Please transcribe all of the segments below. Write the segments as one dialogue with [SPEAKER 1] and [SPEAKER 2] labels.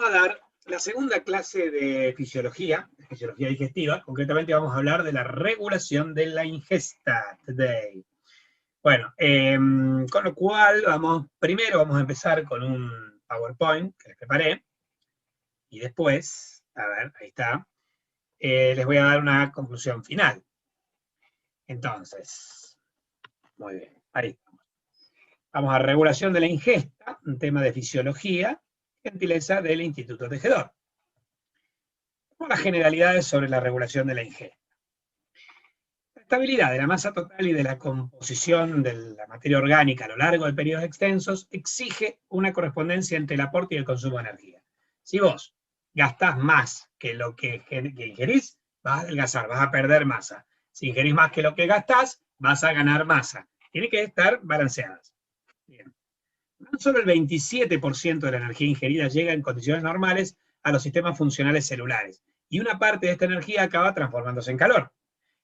[SPEAKER 1] vamos a dar la segunda clase de fisiología digestiva. Concretamente vamos a hablar de la regulación de la ingesta today. Bueno, con lo cual primero vamos a empezar con un PowerPoint que les preparé, y después, a ver, ahí está, les voy a dar una conclusión final. Entonces, muy bien, ahí estamos. Vamos a regulación de la ingesta, un tema de fisiología, gentileza del Instituto Tejedor. Las generalidades sobre la regulación de la ingesta. La estabilidad de la masa total y de la composición de la materia orgánica a lo largo de periodos extensos exige una correspondencia entre el aporte y el consumo de energía. Si vos gastás más que lo que ingerís, vas a adelgazar, vas a perder masa. Si ingerís más que lo que gastás, vas a ganar masa. Tiene que estar balanceadas. Bien. No solo el 27% de la energía ingerida llega en condiciones normales a los sistemas funcionales celulares, y una parte de esta energía acaba transformándose en calor,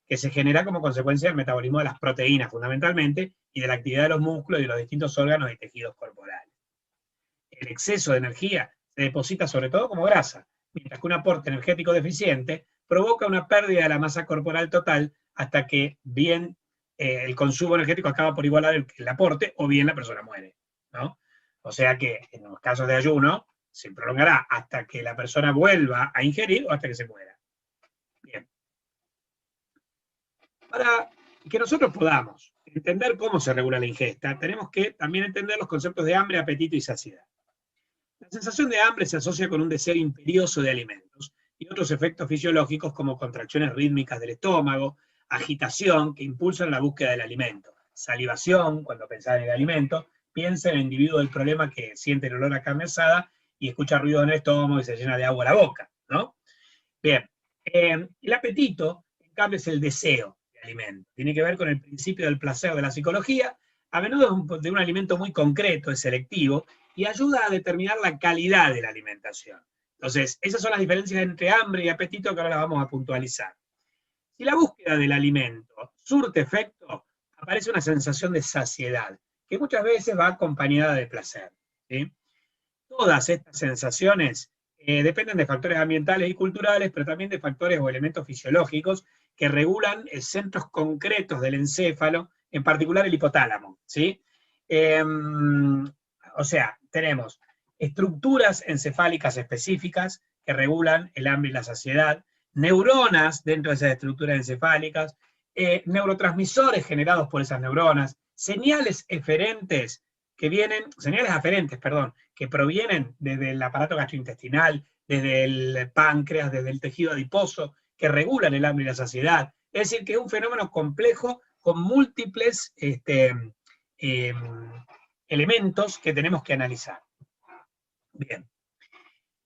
[SPEAKER 1] que se genera como consecuencia del metabolismo de las proteínas, fundamentalmente, y de la actividad de los músculos y de los distintos órganos y tejidos corporales. El exceso de energía se deposita sobre todo como grasa, mientras que un aporte energético deficiente provoca una pérdida de la masa corporal total hasta que bien el consumo energético acaba por igualar el aporte, o bien la persona muere, ¿no? O sea que en los casos de ayuno se prolongará hasta que la persona vuelva a ingerir o hasta que se muera. Bien. Para que nosotros podamos entender cómo se regula la ingesta, tenemos que también entender los conceptos de hambre, apetito y saciedad. La sensación de hambre se asocia con un deseo imperioso de alimentos y otros efectos fisiológicos como contracciones rítmicas del estómago, agitación que impulsan la búsqueda del alimento, salivación cuando pensás en el alimento, piensa en el individuo del problema que siente el olor a carne asada y escucha ruido en el estómago y se llena de agua la boca, ¿no? Bien, el apetito, en cambio, es el deseo de alimento. Tiene que ver con el principio del placer de la psicología. A menudo es de un alimento muy concreto, es selectivo, y ayuda a determinar la calidad de la alimentación. Entonces, esas son las diferencias entre hambre y apetito que ahora las vamos a puntualizar. Si la búsqueda del alimento surte efecto, aparece una sensación de saciedad, que muchas veces va acompañada de placer, ¿sí? Todas estas sensaciones dependen de factores ambientales y culturales, pero también de factores o elementos fisiológicos que regulan centros concretos del encéfalo, en particular el hipotálamo, ¿sí? O sea, tenemos estructuras encefálicas específicas que regulan el hambre y la saciedad, neuronas dentro de esas estructuras encefálicas, neurotransmisores generados por esas neuronas, señales aferentes, que provienen desde el aparato gastrointestinal, desde el páncreas, desde el tejido adiposo, que regulan el hambre y la saciedad. Es decir, que es un fenómeno complejo con múltiples elementos que tenemos que analizar. Bien.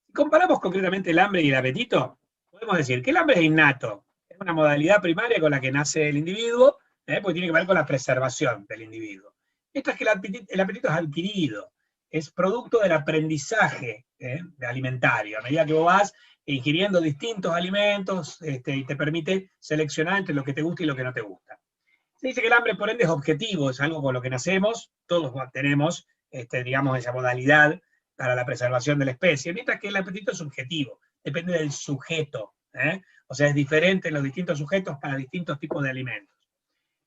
[SPEAKER 1] Si comparamos concretamente el hambre y el apetito, podemos decir que el hambre es innato, es una modalidad primaria con la que nace el individuo, porque tiene que ver con la preservación del individuo. Mientras que el apetito es adquirido, es producto del aprendizaje alimentario. A medida que vos vas ingiriendo distintos alimentos, y te permite seleccionar entre lo que te gusta y lo que no te gusta. Se dice que el hambre, por ende, es objetivo, es algo con lo que nacemos, todos tenemos, digamos, esa modalidad para la preservación de la especie, mientras que el apetito es subjetivo, depende del sujeto, o sea, es diferente en los distintos sujetos para distintos tipos de alimentos.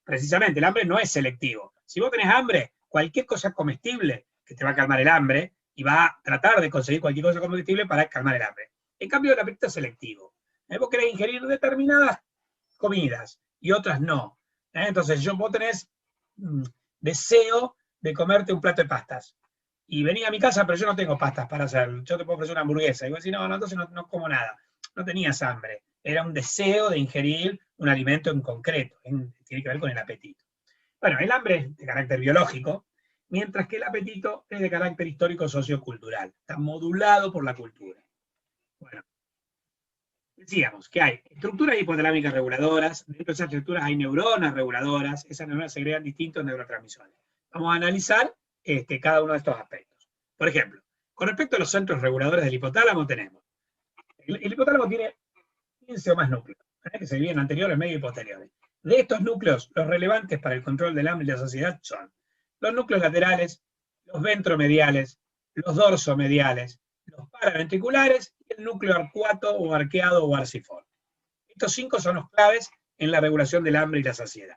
[SPEAKER 1] Precisamente, el hambre no es selectivo. Si vos tenés hambre, cualquier cosa comestible que te va a calmar el hambre, y va a tratar de conseguir cualquier cosa comestible para calmar el hambre. En cambio, el apetito es selectivo. Vos querés ingerir determinadas comidas y otras no. Entonces, vos tenés deseo de comerte un plato de pastas. Y vení a mi casa, pero yo no tengo pastas para hacer. Yo te puedo ofrecer una hamburguesa. Y vos decís, no, entonces no como nada. No tenías hambre. Era un deseo de ingerir un alimento en concreto. Tiene que ver con el apetito. Bueno, el hambre es de carácter biológico, mientras que el apetito es de carácter histórico sociocultural. Está modulado por la cultura. Bueno, decíamos que hay estructuras hipotalámicas reguladoras, dentro de esas estructuras hay neuronas reguladoras, esas neuronas segregan distintos neurotransmisores. Vamos a analizar cada uno de estos aspectos. Por ejemplo, con respecto a los centros reguladores del hipotálamo tenemos, el hipotálamo tiene 15 o más núcleos, que se dividen anteriores, medio y posteriores. De estos núcleos, los relevantes para el control del hambre y la saciedad son los núcleos laterales, los ventromediales, los dorsomediales, los paraventriculares y el núcleo arcuato o arqueado o arciforme. Estos 5 son los claves en la regulación del hambre y la saciedad.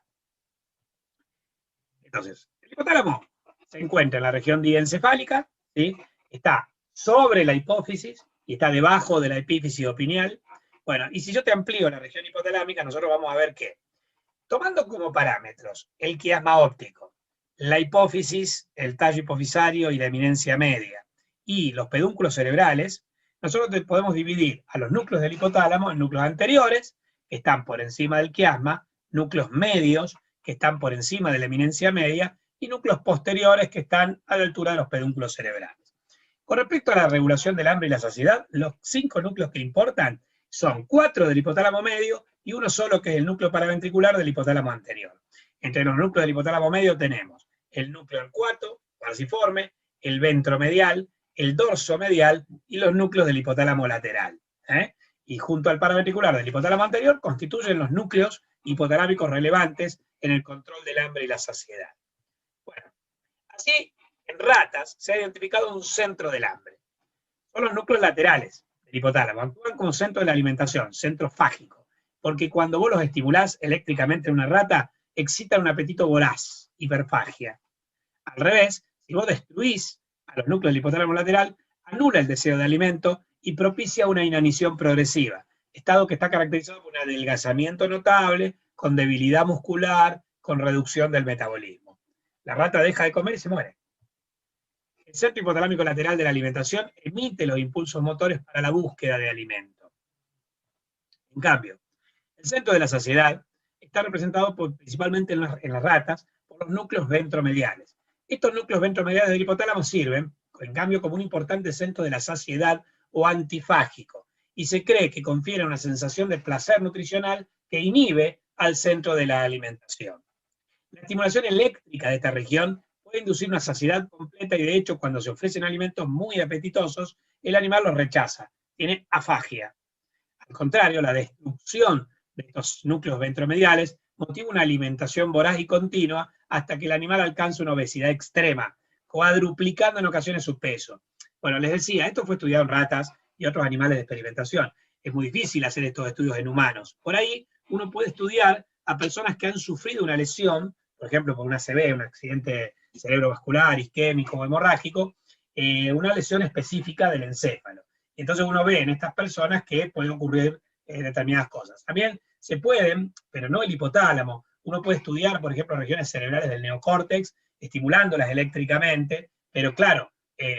[SPEAKER 1] Entonces, el hipotálamo se encuentra en la región diencefálica, ¿sí? Está sobre la hipófisis y está debajo de la epífisis opineal. Bueno, y si yo te amplío la región hipotalámica, nosotros vamos a ver que, tomando como parámetros el quiasma óptico, la hipófisis, el tallo hipofisario y la eminencia media, y los pedúnculos cerebrales, nosotros podemos dividir a los núcleos del hipotálamo en núcleos anteriores, que están por encima del quiasma, núcleos medios, que están por encima de la eminencia media, y núcleos posteriores, que están a la altura de los pedúnculos cerebrales. Con respecto a la regulación del hambre y la saciedad, los 5 núcleos que importan son 4 del hipotálamo medio y uno solo, que es el núcleo paraventricular del hipotálamo anterior. Entre los núcleos del hipotálamo medio tenemos el núcleo arcuato, arciforme, el ventromedial, el dorso medial y los núcleos del hipotálamo lateral. Y junto al paraventricular del hipotálamo anterior constituyen los núcleos hipotalámicos relevantes en el control del hambre y la saciedad. Bueno, así en ratas se ha identificado un centro del hambre. Son los núcleos laterales del hipotálamo, actúan como centro de la alimentación, centro fágico, porque cuando vos los estimulás eléctricamente en una rata, excitan un apetito voraz, hiperfagia. Al revés, si vos destruís a los núcleos del hipotálamo lateral, anula el deseo de alimento y propicia una inanición progresiva, estado que está caracterizado por un adelgazamiento notable, con debilidad muscular, con reducción del metabolismo. La rata deja de comer y se muere. El centro hipotalámico lateral de la alimentación emite los impulsos motores para la búsqueda de alimento. En cambio, el centro de la saciedad está representado principalmente en las ratas por los núcleos ventromediales. Estos núcleos ventromediales del hipotálamo sirven, en cambio, como un importante centro de la saciedad o antifágico, y se cree que confiere una sensación de placer nutricional que inhibe al centro de la alimentación. La estimulación eléctrica de esta región puede inducir una saciedad completa y, de hecho, cuando se ofrecen alimentos muy apetitosos, el animal los rechaza, tiene afagia. Al contrario, la destrucción de estos núcleos ventromediales motiva una alimentación voraz y continua hasta que el animal alcanza una obesidad extrema, cuadruplicando en ocasiones su peso. Bueno, les decía, esto fue estudiado en ratas y otros animales de experimentación. Es muy difícil hacer estos estudios en humanos. Por ahí uno puede estudiar a personas que han sufrido una lesión, por ejemplo, por un ACV, un accidente cerebrovascular, isquémico o hemorrágico, una lesión específica del encéfalo. Entonces uno ve en estas personas que pueden ocurrir determinadas cosas. También se pueden, pero no el hipotálamo, uno puede estudiar, por ejemplo, regiones cerebrales del neocórtex, estimulándolas eléctricamente, pero claro,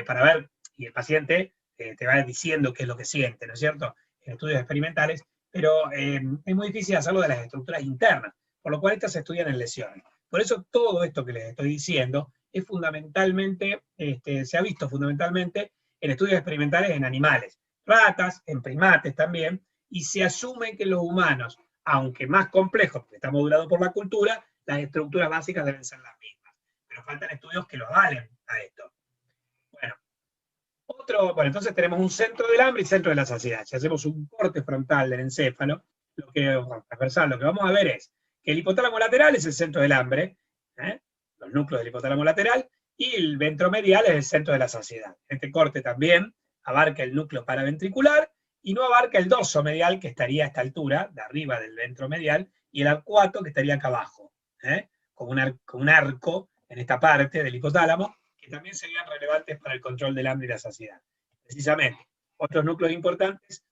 [SPEAKER 1] para ver, y el paciente te va diciendo qué es lo que siente, ¿no es cierto?, en estudios experimentales, pero es muy difícil hacerlo de las estructuras internas, por lo cual estas se estudian en lesiones. Por eso todo esto que les estoy diciendo es fundamentalmente, se ha visto fundamentalmente en estudios experimentales en animales, ratas, en primates también, y se asume que los humanos, aunque más complejos, porque está modulado por la cultura, las estructuras básicas deben ser las mismas. Pero faltan estudios que lo avalen a esto. Bueno, entonces tenemos un centro del hambre y centro de la saciedad. Si hacemos un corte frontal del encéfalo, transversal, lo que vamos a ver es que el hipotálamo lateral es el centro del hambre, los núcleos del hipotálamo lateral, y el ventromedial es el centro de la saciedad. Este corte también abarca el núcleo paraventricular y no abarca el dorso medial, que estaría a esta altura, de arriba del ventromedial, y el arcuato, que estaría acá abajo, con un arco en esta parte del hipotálamo, que también serían relevantes para el control del hambre y la saciedad. Precisamente, otros núcleos importantes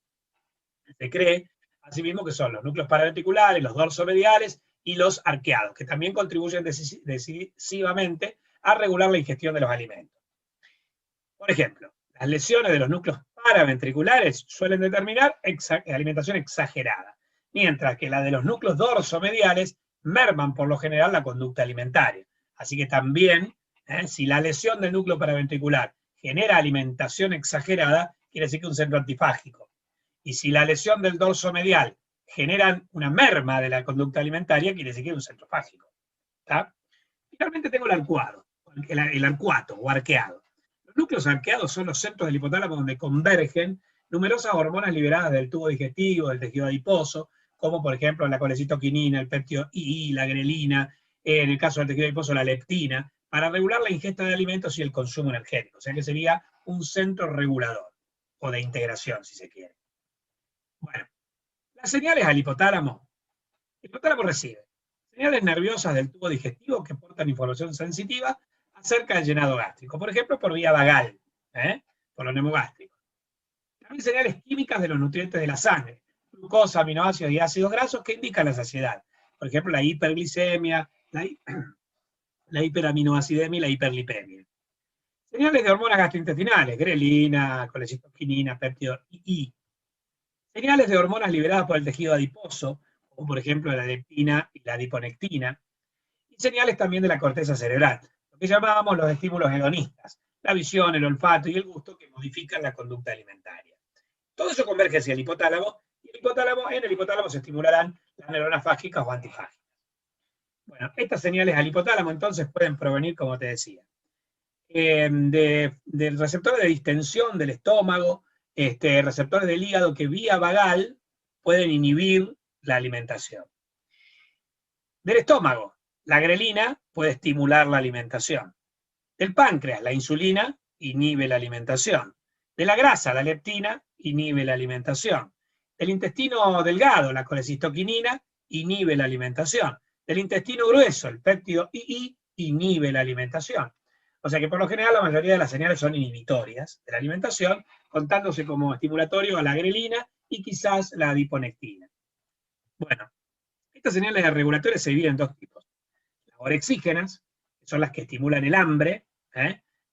[SPEAKER 1] se cree, asimismo, que son los núcleos paraventriculares, los dorsomediales y los arqueados, que también contribuyen decisivamente a regular la ingestión de los alimentos. Por ejemplo, las lesiones de los núcleos paraventriculares suelen determinar alimentación exagerada, mientras que la de los núcleos dorsomediales merman por lo general la conducta alimentaria. Así que también, si la lesión del núcleo paraventricular genera alimentación exagerada, quiere decir que es un centro antifágico. Y si la lesión del dorso medial genera una merma de la conducta alimentaria, quiere decir que es un centro fágico. ¿Está? Finalmente tengo el arcuato o arqueado. Los núcleos arqueados son los centros del hipotálamo donde convergen numerosas hormonas liberadas del tubo digestivo, del tejido adiposo, como por ejemplo la colecitoquinina, el péptido II, la grelina, en el caso del tejido adiposo la leptina, para regular la ingesta de alimentos y el consumo energético. O sea que sería un centro regulador. o de integración, si se quiere. Bueno, las señales al hipotálamo. El hipotálamo recibe señales nerviosas del tubo digestivo que aportan información sensitiva acerca del llenado gástrico, por ejemplo, por vía vagal, por los neumogástricos. También señales químicas de los nutrientes de la sangre, glucosa, aminoácidos y ácidos grasos que indican la saciedad. Por ejemplo, la hiperglicemia, la hiperaminoacidemia y la hiperlipemia. Señales de hormonas gastrointestinales, grelina, colecitoquinina, péptido I. Señales de hormonas liberadas por el tejido adiposo, como por ejemplo la leptina y la adiponectina. Y señales también de la corteza cerebral, lo que llamábamos los estímulos hedonistas, la visión, el olfato y el gusto que modifican la conducta alimentaria. Todo eso converge hacia el hipotálamo, y en el hipotálamo se estimularán las neuronas fágicas o antifágicas. Bueno, estas señales al hipotálamo entonces pueden provenir, como te decía, del receptor de distensión del estómago, receptores del hígado que vía vagal pueden inhibir la alimentación. Del estómago, la grelina puede estimular la alimentación. Del páncreas, la insulina inhibe la alimentación. De la grasa, la leptina inhibe la alimentación. Del intestino delgado, la colecistoquinina inhibe la alimentación. Del intestino grueso, el péptido II inhibe la alimentación. O sea que por lo general la mayoría de las señales son inhibitorias de la alimentación, contándose como estimulatorio a la grelina y quizás la adiponectina. Bueno, estas señales regulatorias se dividen en dos tipos. Las orexígenas, que son las que estimulan el hambre,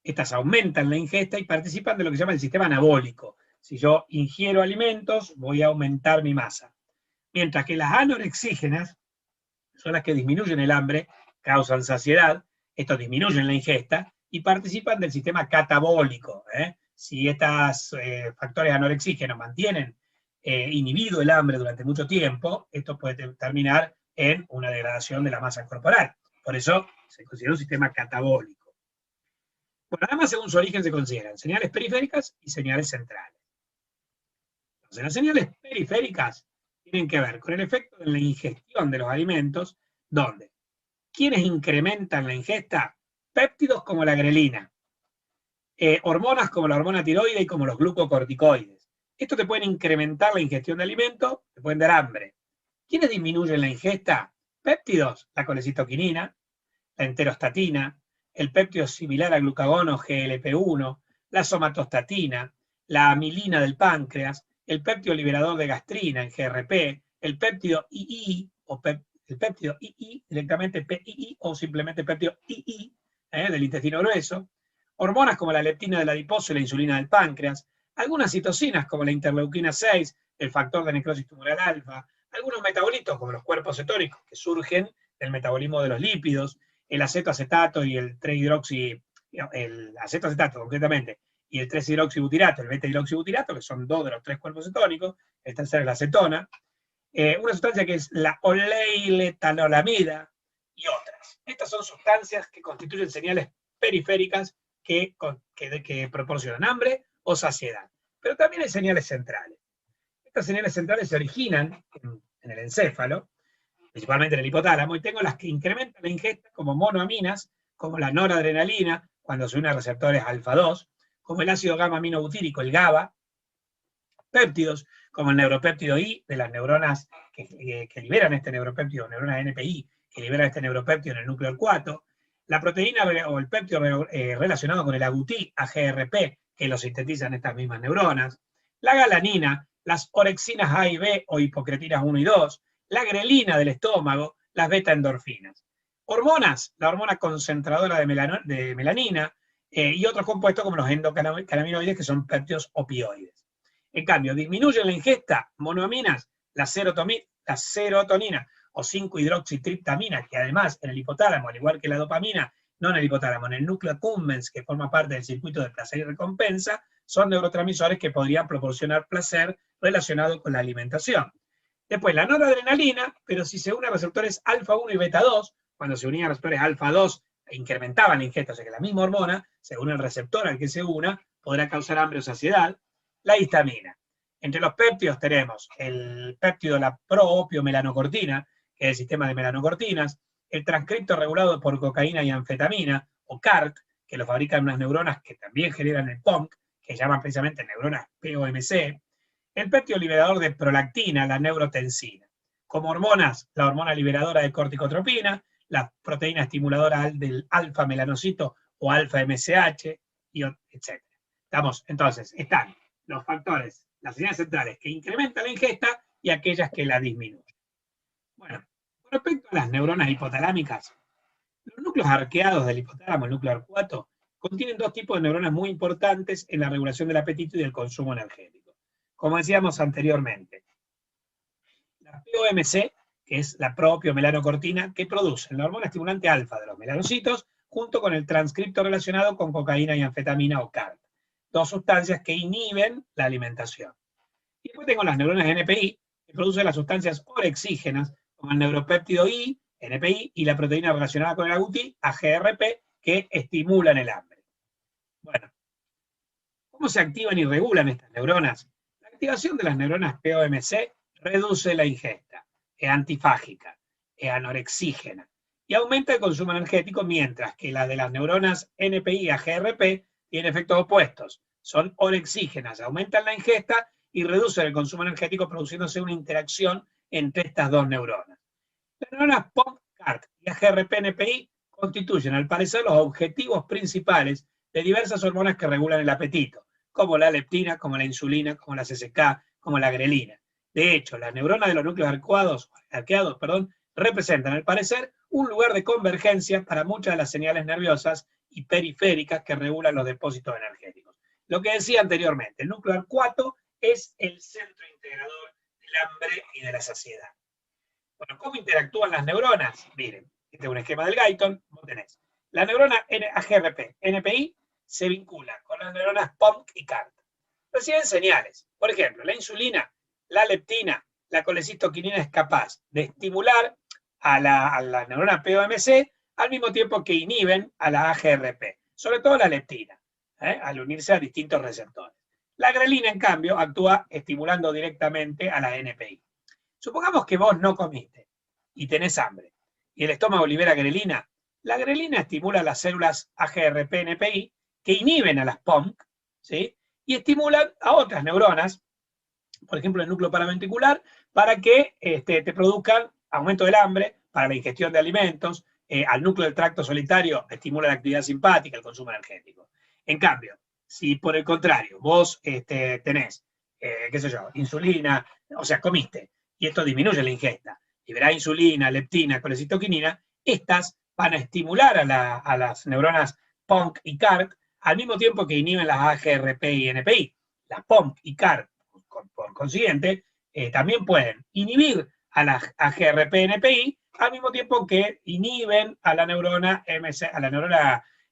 [SPEAKER 1] estas aumentan la ingesta y participan de lo que se llama el sistema anabólico. Si yo ingiero alimentos, voy a aumentar mi masa. Mientras que las anorexígenas son las que disminuyen el hambre, causan saciedad, estos disminuyen la ingesta y participan del sistema catabólico. Si estos factores anorexígenos mantienen inhibido el hambre durante mucho tiempo, esto puede terminar en una degradación de la masa corporal. Por eso se considera un sistema catabólico. Bueno, además, según su origen se consideran señales periféricas y señales centrales. Entonces, las señales periféricas tienen que ver con el efecto de la ingestión de los alimentos, donde ¿quiénes incrementan la ingesta? Péptidos como la grelina, hormonas como la hormona tiroide y como los glucocorticoides. Estos te pueden incrementar la ingestión de alimentos, te pueden dar hambre. ¿Quiénes disminuyen la ingesta? Péptidos, la colecitoquinina, la enterostatina, el péptido similar al glucagono GLP-1, la somatostatina, la amilina del páncreas, el péptido liberador de gastrina en GRP, el péptido II, o el péptido II, directamente PII, o simplemente péptido II, del intestino grueso, hormonas como la leptina del adiposo y la insulina del páncreas, algunas citocinas como la interleuquina 6, el factor de necrosis tumoral alfa, algunos metabolitos como los cuerpos cetónicos que surgen del metabolismo de los lípidos, el acetoacetato y el el acetoacetato concretamente, y el 3-hidroxibutirato, el beta-hidroxibutirato, que son dos de los tres cuerpos cetónicos, el tercero es la acetona, una sustancia que es la oleiletanolamida y otras. Estas son sustancias que constituyen señales periféricas que proporcionan hambre o saciedad. Pero también hay señales centrales. Estas señales centrales se originan en el encéfalo, principalmente en el hipotálamo, y tengo las que incrementan la ingesta como monoaminas, como la noradrenalina, cuando se une a receptores alfa-2, como el ácido gamma-aminobutírico, el GABA, péptidos, como el neuropéptido I, de las neuronas que liberan este neuropéptido, neuronas NPI, que liberan este neuropéptido en el núcleo del cuato, la proteína o el péptido relacionado con el agutí, AGRP, que lo sintetizan estas mismas neuronas, la galanina, las orexinas A y B o hipocretinas 1 y 2, la grelina del estómago, las beta-endorfinas. Hormonas, la hormona concentradora de melanina y otros compuestos como los endocannabinoides, que son péptidos opioides. En cambio, disminuyen la ingesta, monoaminas, la serotonina o 5-hidroxitriptamina, que además en el hipotálamo, al igual que la dopamina, no en el hipotálamo, en el núcleo accumbens, que forma parte del circuito de placer y recompensa, son neurotransmisores que podrían proporcionar placer relacionado con la alimentación. Después, la noradrenalina, pero si se une a receptores alfa-1 y beta-2, cuando se unían a receptores alfa-2, incrementaban la ingesta, o sea que la misma hormona, según el receptor al que se una, podrá causar hambre o saciedad. La histamina. Entre los péptidos tenemos el péptido, la proopiomelanocortina, que es el sistema de melanocortinas, el transcripto regulado por cocaína y anfetamina, o CART, que lo fabrican unas neuronas que también generan el PONC, que llaman precisamente neuronas POMC, el péptido liberador de prolactina, la neurotensina. Como hormonas, la hormona liberadora de corticotropina, la proteína estimuladora del alfa-melanocito o alfa-MSH, etc. Entonces, están los factores, las señales centrales que incrementan la ingesta y aquellas que la disminuyen. Bueno, con respecto a las neuronas hipotalámicas, los núcleos arqueados del hipotálamo, el núcleo arcuato, contienen dos tipos de neuronas muy importantes en la regulación del apetito y del consumo energético. Como decíamos anteriormente, la POMC, que es la propiomelanocortina, que produce la hormona estimulante alfa de los melanocitos, junto con el transcripto relacionado con cocaína y anfetamina o CART, dos sustancias que inhiben la alimentación. Y después tengo las neuronas NPI, que producen las sustancias orexígenas, como el neuropéptido I, NPI, y la proteína relacionada con el agouti, AGRP, que estimulan el hambre. Bueno, ¿cómo se activan y regulan estas neuronas? La activación de las neuronas POMC reduce la ingesta, es antifágica, es anorexígena, y aumenta el consumo energético, mientras que la de las neuronas NPI y AGRP tiene efectos opuestos, son orexígenas, aumentan la ingesta y reducen el consumo energético, produciéndose una interacción entre estas dos neuronas. Las neuronas POMC-CART y AGRP-NPI constituyen, al parecer, los objetivos principales de diversas hormonas que regulan el apetito, como la leptina, como la insulina, como la CCK, como la grelina. De hecho, las neuronas de los núcleos arqueados, representan, al parecer, un lugar de convergencia para muchas de las señales nerviosas y periféricas que regulan los depósitos energéticos. Lo que decía anteriormente, el núcleo arcuato es el centro integrador del hambre y de la saciedad. Bueno, ¿cómo interactúan las neuronas? Miren, este es un esquema del Guyton, vos tenés. La neurona AGRP, NPI, se vincula con las neuronas POMC y CART. Reciben señales. Por ejemplo, la insulina, la leptina, la colecistoquinina es capaz de estimular a la neurona POMC al mismo tiempo que inhiben a la AGRP, sobre todo la leptina, al unirse a distintos receptores. La grelina, en cambio, actúa estimulando directamente a la NPI. Supongamos que vos no comiste y tenés hambre, y el estómago libera grelina. La grelina estimula las células AGRP-NPI que inhiben a las POMC, ¿sí? Y estimulan a otras neuronas, por ejemplo el núcleo paraventricular, para que te produzcan aumento del hambre, para la ingestión de alimentos, al núcleo del tracto solitario estimula la actividad simpática, el consumo energético. En cambio, si por el contrario vos tenés, qué sé yo, insulina, o sea, comiste, y esto disminuye la ingesta, liberás insulina, leptina, colecistoquinina, estas van a estimular a las neuronas POMC y CART al mismo tiempo que inhiben las AGRP y NPI. Las POMC y CART, por consiguiente, también pueden inhibir a las AGRP-NPI al mismo tiempo que inhiben a la neurona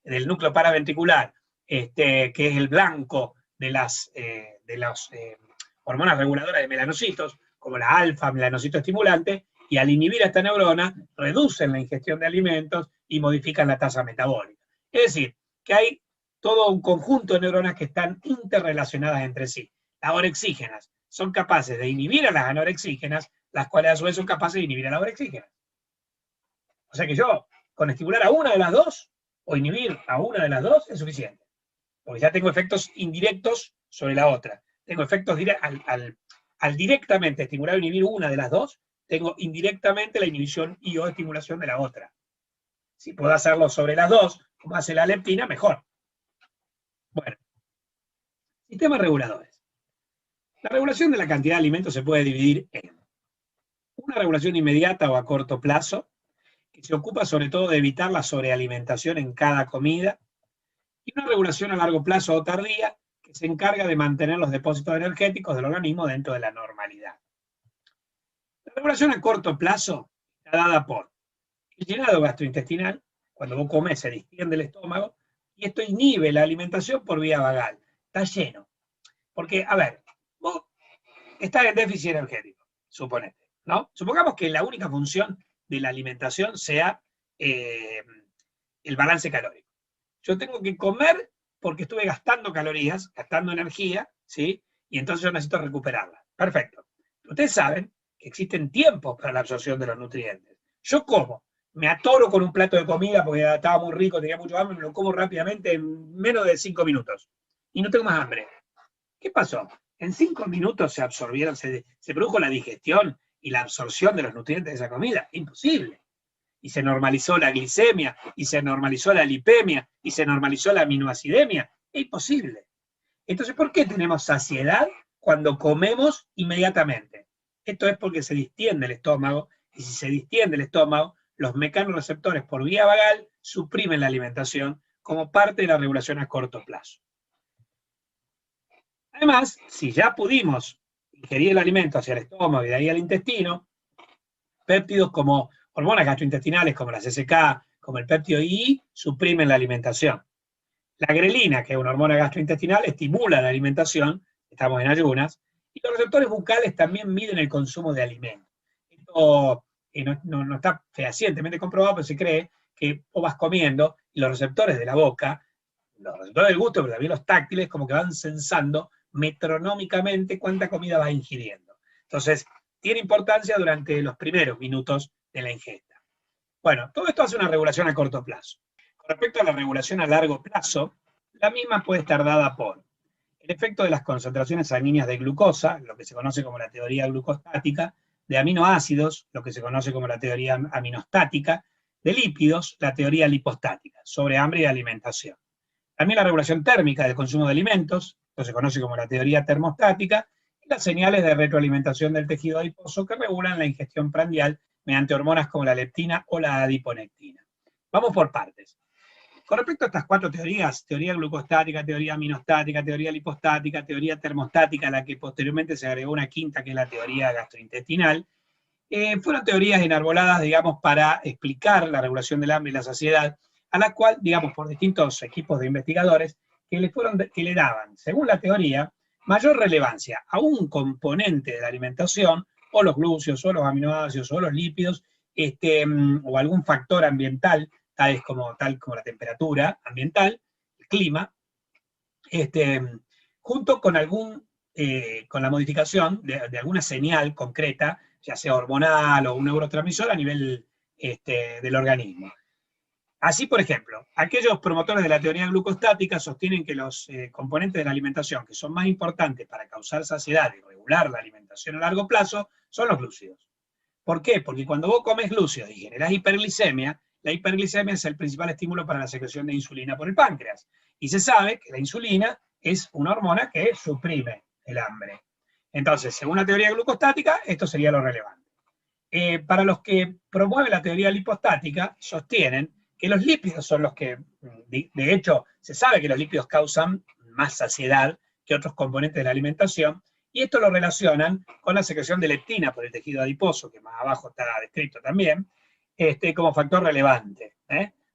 [SPEAKER 1] del núcleo paraventricular, que es el blanco de las hormonas reguladoras de melanocitos, como la alfa-melanocito estimulante, y al inhibir a esta neurona, reducen la ingestión de alimentos y modifican la tasa metabólica. Es decir, que hay todo un conjunto de neuronas que están interrelacionadas entre sí. Las orexígenas son capaces de inhibir a las anorexígenas, las cuales a su vez son capaces de inhibir a las orexígenas. O sea que yo, con estimular a una de las dos, o inhibir a una de las dos, es suficiente. Porque ya tengo efectos indirectos sobre la otra. Tengo efectos al directamente estimular o inhibir una de las dos, tengo indirectamente la inhibición y o estimulación de la otra. Si puedo hacerlo sobre las dos, como hace la leptina, mejor. Bueno, sistemas reguladores. La regulación de la cantidad de alimentos se puede dividir en una regulación inmediata o a corto plazo, que se ocupa sobre todo de evitar la sobrealimentación en cada comida, y una regulación a largo plazo o tardía, que se encarga de mantener los depósitos energéticos del organismo dentro de la normalidad. La regulación a corto plazo está dada por el llenado gastrointestinal. Cuando vos comes se distiende el estómago, y esto inhibe la alimentación por vía vagal. Está lleno. Porque, a ver, vos estás en déficit energético, suponete, ¿no? Supongamos que la única función de la alimentación sea el balance calórico. Yo tengo que comer porque estuve gastando calorías, gastando energía, ¿sí? Y entonces yo necesito recuperarla. Perfecto. Ustedes saben que existen tiempos para la absorción de los nutrientes. Yo como, me atoro con un plato de comida porque estaba muy rico, tenía mucho hambre, me lo como rápidamente en menos de 5 minutos. y no tengo más hambre. ¿Qué pasó? En 5 minutos se absorbieron, se produjo la digestión y la absorción de los nutrientes de esa comida. Imposible. Y se normalizó la glicemia, y se normalizó la lipemia, y se normalizó la aminoacidemia. Es imposible. Entonces, ¿por qué tenemos saciedad cuando comemos inmediatamente? Esto es porque se distiende el estómago, y si se distiende el estómago, los mecanorreceptores por vía vagal suprimen la alimentación como parte de la regulación a corto plazo. Además, si ya pudimos ingerir el alimento hacia el estómago y de ahí al intestino, péptidos como hormonas gastrointestinales como la CCK, como el péptido I, suprimen la alimentación. La grelina, que es una hormona gastrointestinal, estimula la alimentación, estamos en ayunas, y los receptores bucales también miden el consumo de alimentos. Esto no está fehacientemente comprobado, pero se cree que vos vas comiendo y los receptores de la boca, los receptores del gusto, pero también los táctiles, como que van censando metronómicamente cuánta comida vas ingiriendo. Entonces, tiene importancia durante los primeros minutos de la ingesta. Bueno, todo esto hace una regulación a corto plazo. Con respecto a la regulación a largo plazo, la misma puede estar dada por el efecto de las concentraciones sanguíneas de glucosa, lo que se conoce como la teoría glucostática, de aminoácidos, lo que se conoce como la teoría aminostática, de lípidos, la teoría lipostática, sobre hambre y alimentación. También la regulación térmica del consumo de alimentos, esto se conoce como la teoría termostática, y las señales de retroalimentación del tejido adiposo que regulan la ingestión prandial mediante hormonas como la leptina o la adiponectina. Vamos por partes. Con respecto a estas 4 teorías, teoría glucostática, teoría aminostática, teoría lipostática, teoría termostática, a la que posteriormente se agregó una quinta, que es la teoría gastrointestinal, fueron teorías enarboladas, digamos, para explicar la regulación del hambre y la saciedad, a la cual, digamos, por distintos equipos de investigadores, que le daban, según la teoría, mayor relevancia a un componente de la alimentación, o los glúcidos, o los aminoácidos, o los lípidos, o algún factor ambiental, tal como la temperatura ambiental, el clima, junto con con la modificación de alguna señal concreta, ya sea hormonal o un neurotransmisor a nivel del organismo. Así, por ejemplo, aquellos promotores de la teoría glucostática sostienen que los componentes de la alimentación que son más importantes para causar saciedad y regular la alimentación a largo plazo son los glúcidos. ¿Por qué? Porque cuando vos comes glúcidos y generás hiperglicemia, la hiperglicemia es el principal estímulo para la secreción de insulina por el páncreas. Y se sabe que la insulina es una hormona que suprime el hambre. Entonces, según la teoría glucostática, esto sería lo relevante. Para los que promueven la teoría lipostática, sostienen que los lípidos son los que, de hecho, se sabe que los lípidos causan más saciedad que otros componentes de la alimentación, y esto lo relacionan con la secreción de leptina por el tejido adiposo, que más abajo está descrito también, como factor relevante.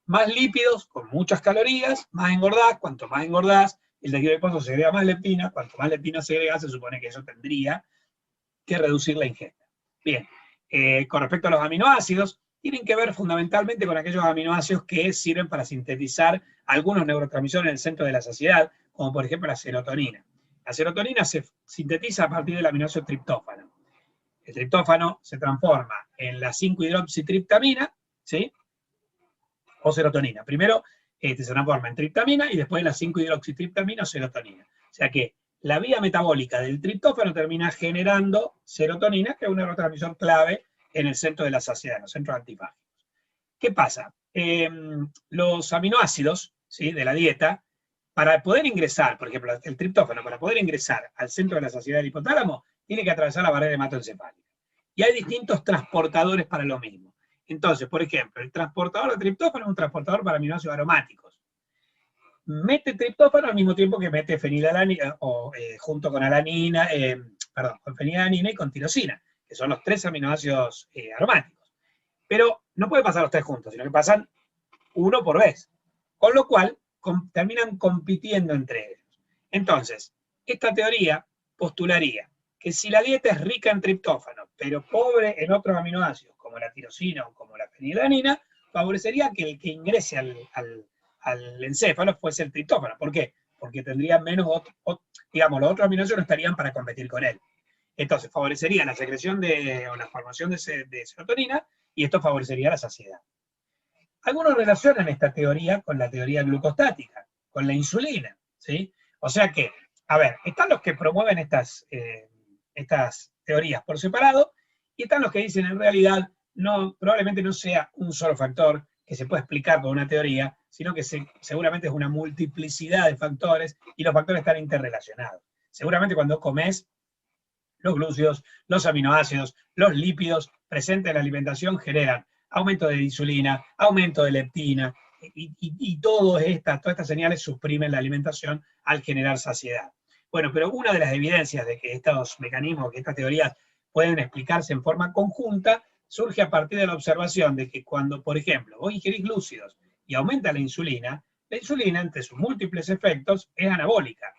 [SPEAKER 1] Más lípidos con muchas calorías, más engordás, cuanto más engordás, el tejido adiposo segrega más leptina, cuanto más leptina segrega, se supone que eso tendría que reducir la ingesta. Bien, con respecto a los aminoácidos, tienen que ver fundamentalmente con aquellos aminoácidos que sirven para sintetizar algunos neurotransmisores en el centro de la saciedad, como por ejemplo la serotonina. La serotonina se sintetiza a partir del aminoácido triptófano. El triptófano se transforma en la 5-hidroxitriptamina, ¿sí? O serotonina. Primero se transforma en triptamina y después en la 5-hidroxitriptamina o serotonina. O sea que la vía metabólica del triptófano termina generando serotonina, que es un neurotransmisor clave en el centro de la saciedad, en los centros antifágicos. ¿Qué pasa? Los aminoácidos, ¿sí?, de la dieta, para poder ingresar, por ejemplo, el triptófano, para poder ingresar al centro de la saciedad del hipotálamo, tiene que atravesar la barrera hematoencefálica. Y hay distintos transportadores para lo mismo. Entonces, por ejemplo, el transportador de triptófano es un transportador para aminoácidos aromáticos. Mete triptófano al mismo tiempo que mete fenilalanina, junto con alanina, con fenilalanina y con tirosina, que son los 3 aminoácidos aromáticos. Pero no puede pasar los 3 juntos, sino que pasan uno por vez. Con lo cual, terminan compitiendo entre ellos. Entonces, esta teoría postularía que si la dieta es rica en triptófano, pero pobre en otros aminoácidos, como la tirosina o como la fenilalanina, favorecería que el que ingrese al encéfalo fuese el triptófano. ¿Por qué? Porque tendría menos, digamos, los otros aminoácidos no estarían para competir con él. Entonces, favorecería la secreción o la formación de serotonina, y esto favorecería la saciedad. Algunos relacionan esta teoría con la teoría glucostática, con la insulina, ¿sí? O sea que, a ver, están los que promueven estas teorías por separado, y están los que dicen en realidad probablemente no sea un solo factor que se pueda explicar por una teoría, sino que seguramente es una multiplicidad de factores, y los factores están interrelacionados. Seguramente cuando comes, los glúcidos, los aminoácidos, los lípidos presentes en la alimentación generan aumento de insulina, aumento de leptina, y todas estas señales suprimen la alimentación al generar saciedad. Bueno, pero una de las evidencias de que estos mecanismos, que estas teorías pueden explicarse en forma conjunta, surge a partir de la observación de que cuando, por ejemplo, vos ingerís glúcidos y aumenta la insulina, entre sus múltiples efectos, es anabólica.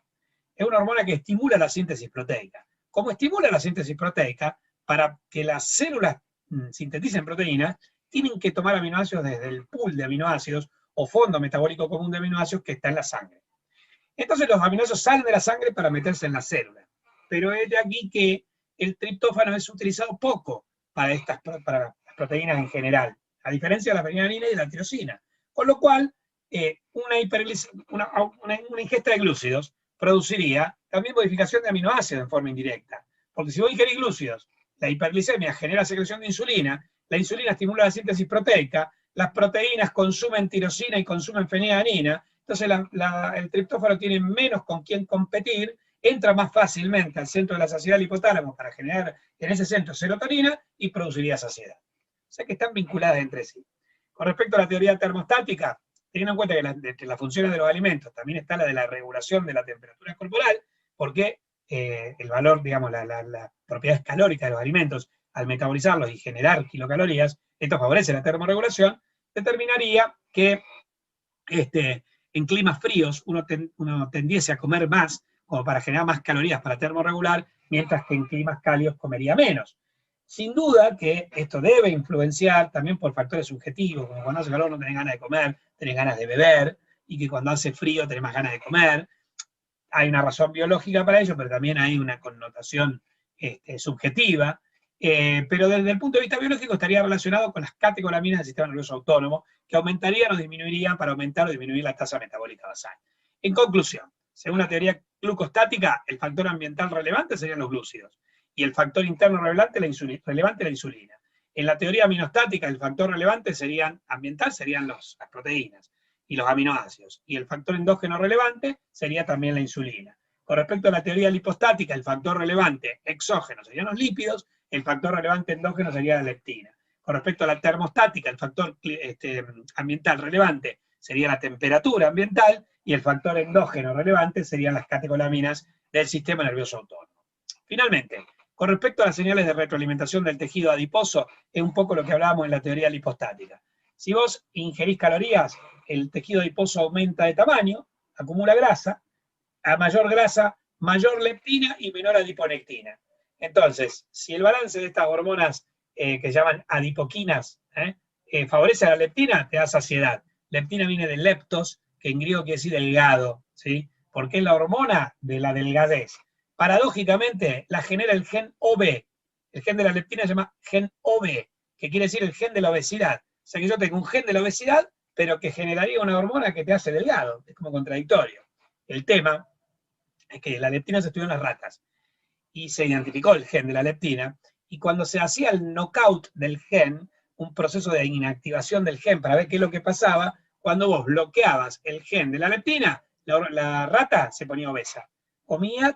[SPEAKER 1] Es una hormona que estimula la síntesis proteica. Como estimula la síntesis proteica, para que las células sinteticen proteínas, tienen que tomar aminoácidos desde el pool de aminoácidos o fondo metabólico común de aminoácidos que está en la sangre. Entonces los aminoácidos salen de la sangre para meterse en la célula. Pero es de aquí que el triptófano es utilizado poco para las proteínas en general, a diferencia de la fenilalanina y de la tirosina. Con lo cual, una ingesta de glúcidos produciría también modificación de aminoácidos en forma indirecta. Porque si vos ingerís glúcidos, la hiperglicemia genera secreción de insulina, la insulina estimula la síntesis proteica, las proteínas consumen tirosina y consumen fenilalanina, entonces el triptófano tiene menos con quién competir, entra más fácilmente al centro de la saciedad del hipotálamo para generar en ese centro serotonina y produciría saciedad. O sea que están vinculadas entre sí. Con respecto a la teoría termostática, teniendo en cuenta que entre las funciones de los alimentos también está la de la regulación de la temperatura corporal, porque el valor, digamos, las propiedades calóricas de los alimentos, al metabolizarlos y generar kilocalorías, esto favorece la termorregulación, determinaría que en climas fríos uno tendiese a comer más, como para generar más calorías para termorregular, mientras que en climas cálidos comería menos. Sin duda que esto debe influenciar también por factores subjetivos, como cuando hace calor no tenés ganas de comer, tenés ganas de beber, y que cuando hace frío tenés más ganas de comer. Hay una razón biológica para ello, pero también hay una connotación subjetiva, pero desde el punto de vista biológico estaría relacionado con las catecolaminas del sistema nervioso autónomo, que aumentarían o disminuirían para aumentar o disminuir la tasa metabólica basal. En conclusión, según la teoría glucostática, el factor ambiental relevante serían los glúcidos, y el factor interno relevante la insulina. En la teoría aminostática, el factor relevante ambiental serían las proteínas y los aminoácidos, y el factor endógeno relevante sería también la insulina. Con respecto a la teoría lipostática, el factor relevante exógeno serían los lípidos, el factor relevante endógeno sería la leptina. Con respecto a la termostática, el factor ambiental relevante sería la temperatura ambiental, y el factor endógeno relevante serían las catecolaminas del sistema nervioso autónomo. Finalmente, con respecto a las señales de retroalimentación del tejido adiposo, es un poco lo que hablábamos en la teoría lipostática. Si vos ingerís calorías, el tejido adiposo aumenta de tamaño, acumula grasa, a mayor grasa, mayor leptina y menor adiponectina. Entonces, si el balance de estas hormonas que se llaman adipoquinas favorece a la leptina, te da saciedad. Leptina viene de leptos, que en griego quiere decir delgado, ¿sí? Porque es la hormona de la delgadez. Paradójicamente, la genera el gen OB. El gen de la leptina se llama gen OB, que quiere decir el gen de la obesidad. O sea que yo tengo un gen de la obesidad, pero que generaría una hormona que te hace delgado. Es como contradictorio. El tema es que la leptina se estudió en las ratas y se identificó el gen de la leptina, y cuando se hacía el knockout del gen, un proceso de inactivación del gen para ver qué es lo que pasaba, cuando vos bloqueabas el gen de la leptina, la rata se ponía obesa. Comía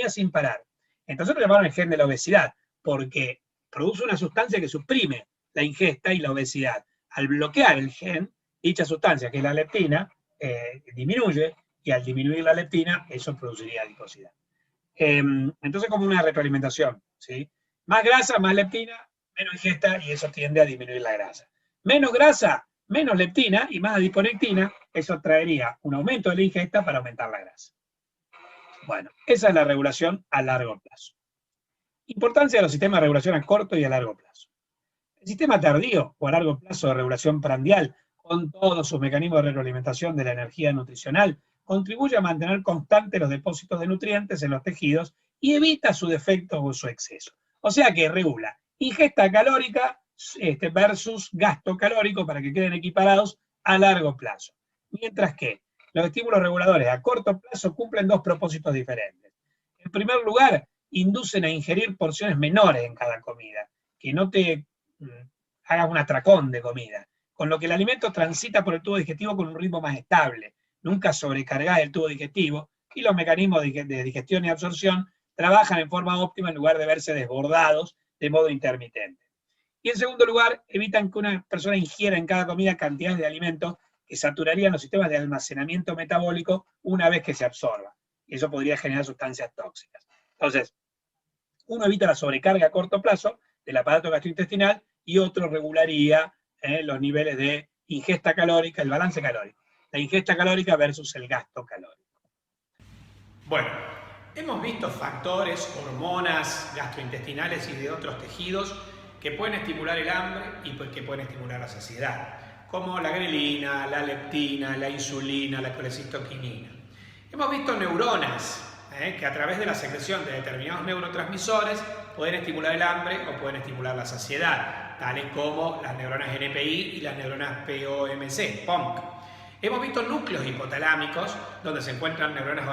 [SPEAKER 1] sin parar. Entonces lo llamaron el gen de la obesidad, porque produce una sustancia que suprime la ingesta y la obesidad. Al bloquear el gen, dicha sustancia, que es la leptina, disminuye, y al disminuir la leptina, eso produciría adiposidad. Entonces, como una retroalimentación, ¿sí? Más grasa, más leptina, menos ingesta, y eso tiende a disminuir la grasa. Menos grasa, menos leptina y más adiponectina, eso traería un aumento de la ingesta para aumentar la grasa. Bueno, esa es la regulación a largo plazo. Importancia de los sistemas de regulación a corto y a largo plazo. El sistema tardío o a largo plazo de regulación prandial, con todos sus mecanismos de retroalimentación de la energía nutricional, contribuye a mantener constantes los depósitos de nutrientes en los tejidos y evita su defecto o su exceso. O sea que regula ingesta calórica versus gasto calórico para que queden equiparados a largo plazo. Mientras que los estímulos reguladores a corto plazo cumplen dos propósitos diferentes. En primer lugar, inducen a ingerir porciones menores en cada comida, que no te hagas un atracón de comida, con lo que el alimento transita por el tubo digestivo con un ritmo más estable, nunca sobrecargas el tubo digestivo, y los mecanismos de digestión y absorción trabajan en forma óptima en lugar de verse desbordados de modo intermitente. Y en segundo lugar, evitan que una persona ingiera en cada comida cantidades de alimentos que saturarían los sistemas de almacenamiento metabólico una vez que se absorba. Y eso podría generar sustancias tóxicas. Entonces, uno evita la sobrecarga a corto plazo del aparato gastrointestinal y otro regularía los niveles de ingesta calórica, el balance calórico. La ingesta calórica versus el gasto calórico.
[SPEAKER 2] Bueno, hemos visto factores, hormonas gastrointestinales y de otros tejidos que pueden estimular el hambre y que pueden estimular la saciedad, como la grelina, la leptina, la insulina, la colecistoquinina. Hemos visto neuronas que a través de la secreción de determinados neurotransmisores pueden estimular el hambre o pueden estimular la saciedad, tales como las neuronas NPI y las neuronas POMC. Hemos visto núcleos hipotalámicos donde se encuentran neuronas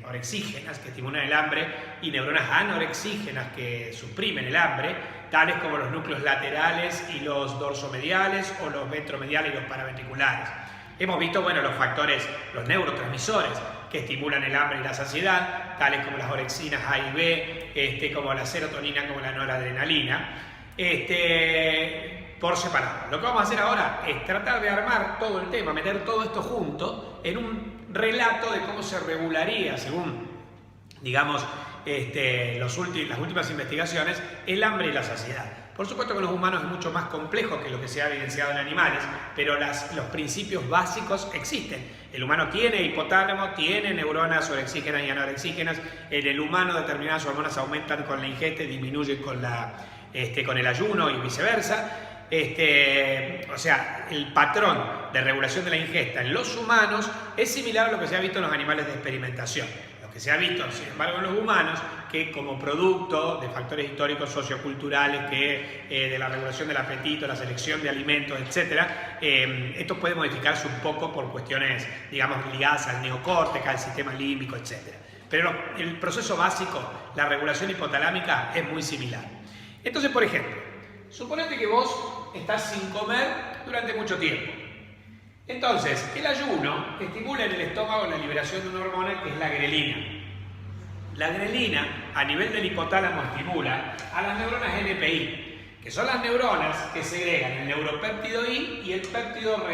[SPEAKER 2] orexígenas que estimulan el hambre y neuronas anorexígenas que suprimen el hambre, tales como los núcleos laterales y los dorsomediales o los ventromediales y los paraventriculares. Hemos visto, los factores, los neurotransmisores que estimulan el hambre y la saciedad, tales como las orexinas A y B, como la serotonina, como la noradrenalina, por separado. Lo que vamos a hacer ahora es tratar de armar todo el tema, meter todo esto junto en un relato de cómo se regularía, según, digamos, las últimas investigaciones, el hambre y la saciedad. Por supuesto que en los humanos es mucho más complejo que lo que se ha evidenciado en animales, pero los principios básicos existen. El humano tiene hipotálamo, tiene neuronas orexígenas y anorexígenas. En el humano determinadas hormonas aumentan con la ingesta y disminuyen con el ayuno y viceversa. O sea, el patrón de regulación de la ingesta en los humanos es similar a lo que se ha visto en los animales de experimentación. Lo que se ha visto, sin embargo, en los humanos, que como producto de factores históricos socioculturales, de la regulación del apetito, la selección de alimentos, etc., esto puede modificarse un poco por cuestiones, digamos, ligadas al neocórtex, al sistema límbico, etc. Pero el proceso básico, la regulación hipotalámica, es muy similar. Entonces, por ejemplo, suponete que vos estás sin comer durante mucho tiempo. Entonces, el ayuno estimula en el estómago la liberación de una hormona que es la grelina. La grelina, a nivel del hipotálamo, estimula a las neuronas NPI, que son las neuronas que segregan el neuropéptido I y el péptido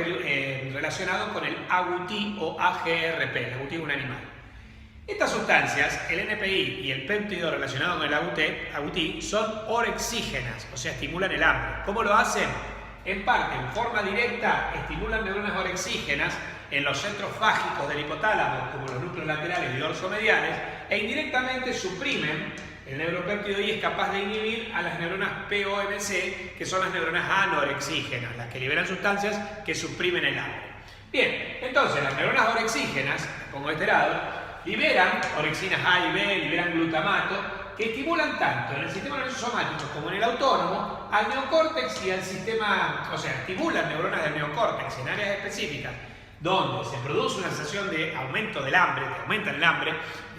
[SPEAKER 2] relacionado con el agouti o AGRP, el agouti es un animal. Estas sustancias, el NPI y el péptido relacionado con el agouti, son orexígenas, o sea, estimulan el hambre. ¿Cómo lo hacen? En parte, en forma directa, estimulan neuronas orexígenas en los centros fágicos del hipotálamo, como los núcleos laterales y dorsomediales, e indirectamente suprimen, el neuropéptido I es capaz de inhibir a las neuronas POMC, que son las neuronas anorexígenas, las que liberan sustancias que suprimen el hambre. Bien, entonces las neuronas orexígenas, pongo de este lado, liberan orexinas A y B, liberan glutamato, que estimulan tanto en el sistema nervioso somático como en el autónomo al neocórtex y al sistema, o sea, estimulan neuronas del neocórtex en áreas específicas donde se produce una sensación de aumento del hambre, que aumenta el hambre,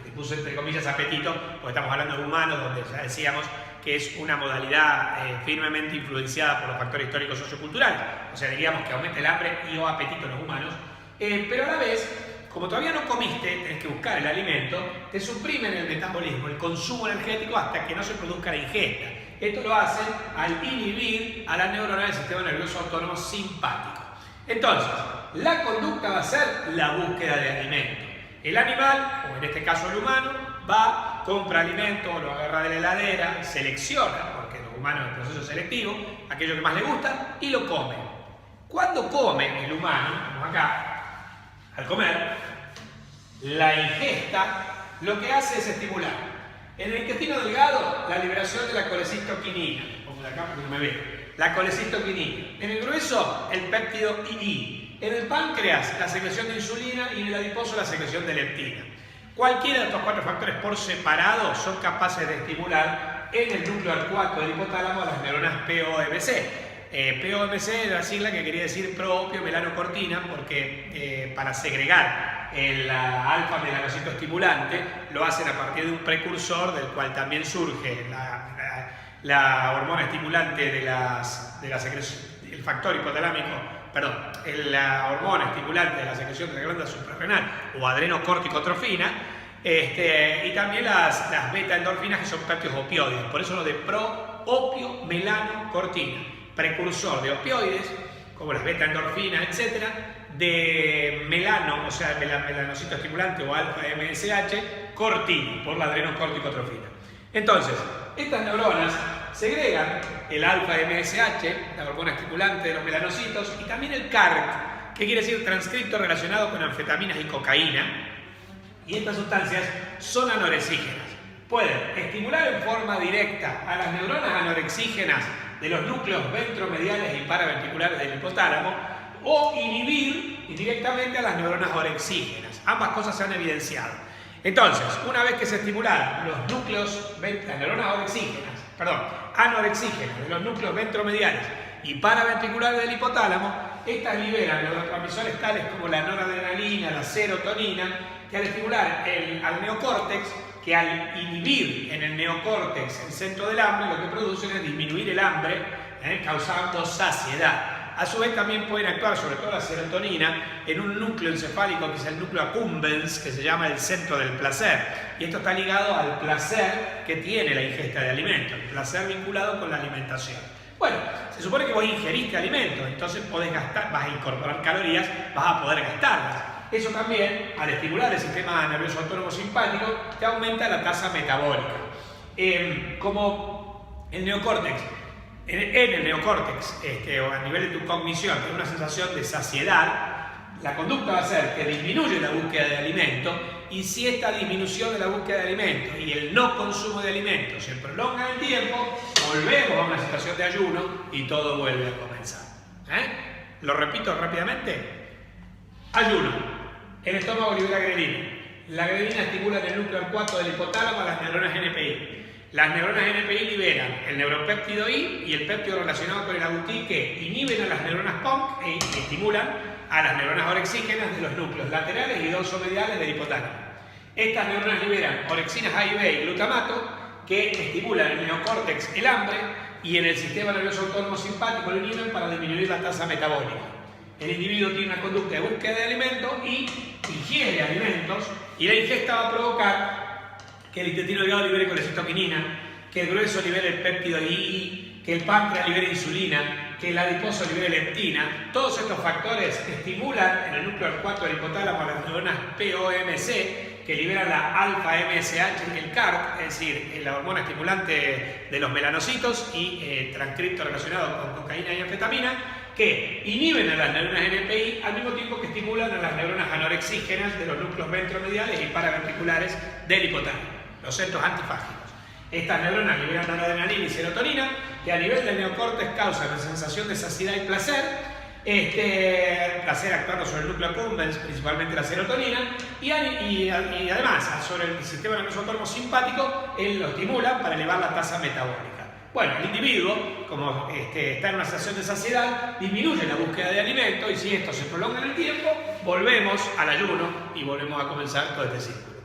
[SPEAKER 2] que puso entre comillas apetito, porque estamos hablando de humanos, donde ya decíamos que es una modalidad firmemente influenciada por los factores históricos socioculturales, o sea, diríamos que aumenta el hambre y o apetito en los humanos, pero a la vez, como todavía no comiste, tenés que buscar el alimento, te suprimen el metabolismo, el consumo energético hasta que no se produzca la ingesta. Esto lo hacen al inhibir a las neuronas del sistema nervioso autónomo simpático. Entonces, la conducta va a ser la búsqueda de alimento. El animal, o en este caso el humano, va, compra alimento, lo agarra de la heladera, selecciona, porque los humanos es el proceso selectivo, aquello que más le gusta, y lo come. Cuando come el humano, como acá, al comer, la ingesta lo que hace es estimular en el intestino delgado la liberación de la colecistoquinina, como de acá porque no me ve, la colecistoquinina. En el grueso, el péptido II. En el páncreas, la secreción de insulina y en el adiposo, la secreción de leptina. Cualquiera de estos cuatro factores por separado son capaces de estimular en el núcleo arcuato del hipotálamo a las neuronas POMC. POMC es la sigla que quería decir propio melanocortina, porque para segregar el alfa-melanocitoestimulante lo hacen a partir de un precursor del cual también surge la hormona estimulante de la secreción, el factor hipotalámico, perdón, la hormona estimulante de la secreción de la glándula suprarrenal o adrenocórticotrofina, y también las beta-endorfinas, que son péptidos opioides. Por eso lo de propio-melanocortina, precursor de opioides, como las beta-endorfinas, etcétera, de melano, o sea, melanocito estimulante o alfa-MSH, cortina, por la adrenocórticotrofina. Entonces, estas neuronas segregan el alfa-MSH, la hormona estimulante de los melanocitos, y también el CART, que quiere decir transcripto relacionado con anfetaminas y cocaína. Y estas sustancias son anorexígenas. Pueden estimular en forma directa a las neuronas anorexígenas de los núcleos ventromediales y paraventriculares del hipotálamo, o inhibir indirectamente a las neuronas orexígenas. Ambas cosas se han evidenciado. Entonces, una vez que se estimulan los núcleos, las neuronas anorexígenas de los núcleos ventromediales y paraventriculares del hipotálamo, estas liberan neurotransmisores tales como la noradrenalina, la serotonina, que al estimular al neocórtex, que al inhibir en el neocórtex el centro del hambre, lo que producen es disminuir el hambre, causando saciedad. A su vez también pueden actuar, sobre todo la serotonina, en un núcleo encefálico que es el núcleo accumbens, que se llama el centro del placer. Y esto está ligado al placer que tiene la ingesta de alimentos, el placer vinculado con la alimentación. Bueno, se supone que vos ingeriste alimentos, entonces podés gastar, vas a incorporar calorías, vas a poder gastarlas. Eso también, al estimular el sistema nervioso autónomo simpático, te aumenta la tasa metabólica. Como el neocórtex, en el neocórtex, o a nivel de tu cognición, tiene una sensación de saciedad, la conducta va a ser que disminuye la búsqueda de alimento, y si esta disminución de la búsqueda de alimento y el no consumo de alimentos se prolonga en el tiempo, volvemos a una situación de ayuno y todo vuelve a comenzar. Lo repito rápidamente. Ayuno. El estómago libera grelina. La grelina estimula en el núcleo 4 del hipotálamo a las neuronas NPI. Las neuronas NPI liberan el neuropéptido I y el péptido relacionado con el AUTI, que inhiben a las neuronas PONC e estimulan a las neuronas orexígenas de los núcleos laterales y dorsomediales del hipotálamo. Estas neuronas liberan orexinas A y B y glutamato, que estimulan en el neocórtex el hambre, y en el sistema nervioso autónomo simpático lo inhiben para disminuir la tasa metabólica. El individuo tiene una conducta de búsqueda de alimento y ingiere alimentos, y la ingesta va a provocar que el intestino delgado libere colecistoquinina, que el grueso libere el péptido I, que el páncreas libere insulina, que el adiposo libere leptina. Todos estos factores estimulan en el núcleo 4 del hipotálamo a las neuronas POMC, que liberan la alfa-MSH y el CART, es decir, la hormona estimulante de los melanocitos, y transcripto relacionado con cocaína y anfetamina, que inhiben a las neuronas NPI al mismo tiempo que estimulan a las neuronas anorexígenas de los núcleos ventromediales y paraventriculares del hipotálamo, los centros antifágicos. Estas neuronas liberan noradrenalina y serotonina, que a nivel del neocórtex causan la sensación de saciedad y placer, placer actuando sobre el núcleo accumbens, principalmente la serotonina, y además sobre el sistema nervioso autónomo simpático, él lo estimula para elevar la tasa metabólica. Bueno, el individuo, como está en una sensación de saciedad, disminuye la búsqueda de alimento, y si esto se prolonga en el tiempo, volvemos al ayuno y volvemos a comenzar todo este círculo.